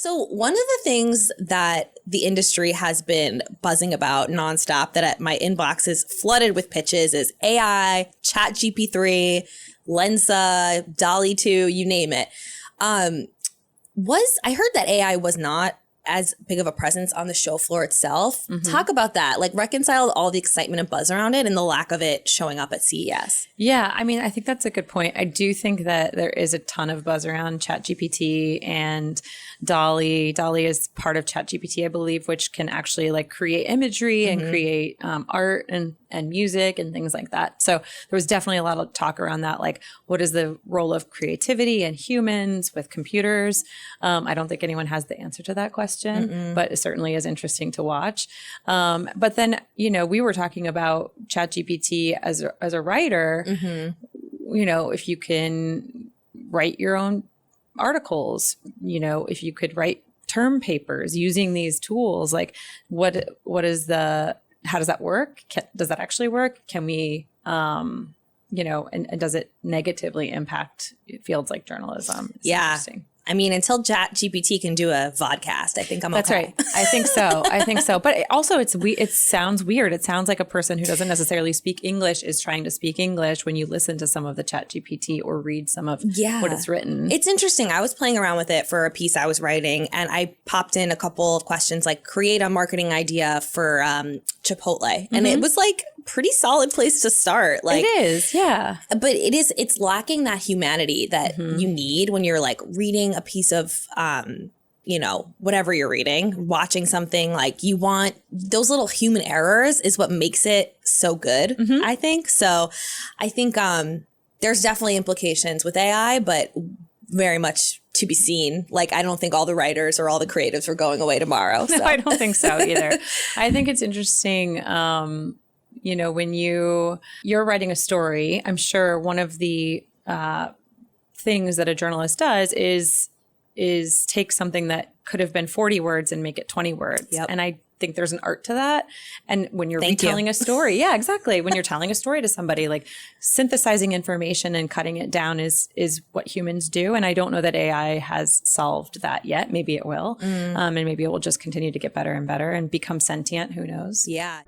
So one of the things that the industry has been buzzing about nonstop, that my inbox is flooded with pitches, is AI, ChatGPT, Lensa, DALL-E 2, you name it. I heard that AI was not as big of a presence on the show floor itself. Mm-hmm. Talk about that. Like, reconcile all the excitement and buzz around it and the lack of it showing up at CES. Yeah, I mean, I think that's a good point. I do think that there is a ton of buzz around ChatGPT and DALL-E. DALL-E is part of ChatGPT, I believe, which can actually like create imagery and create art and music and things like that. So there was definitely a lot of talk around that. Like, what is the role of creativity and humans with computers? I don't think anyone has the answer to that question, but it certainly is interesting to watch. But then, we were talking about ChatGPT as a writer, if you can write your own articles, if you could write term papers using these tools, like how does that work? Does that actually work? Can we, and does it negatively impact fields like journalism? It's interesting. I mean, until ChatGPT can do a vodcast, I think I'm okay. That's right. I think so. But also it sounds weird. It sounds like a person who doesn't necessarily speak English is trying to speak English when you listen to some of the ChatGPT or read some of what it's written. It's interesting. I was playing around with it for a piece I was writing, and I popped in a couple of questions like create a marketing idea for Chipotle. And it was like pretty solid place to start. Like, it is, yeah. But it's lacking that humanity that you need when you're like reading a piece of, whatever you're reading, watching something. Like, you want those little human errors is what makes it so good, I think. So I think there's definitely implications with AI, but very much to be seen. Like, I don't think all the writers or all the creatives are going away tomorrow. So. No, I don't think so either. I think it's interesting, when you're writing a story, I'm sure one of the things that a journalist does is take something that could have been 40 words and make it 20 words. Yep. And I think there's an art to that. And when you're retelling a story, yeah, exactly. When you're telling a story to somebody, like synthesizing information and cutting it down is what humans do. And I don't know that AI has solved that yet. Maybe it will. And maybe it will just continue to get better and better and become sentient. Who knows? Yeah.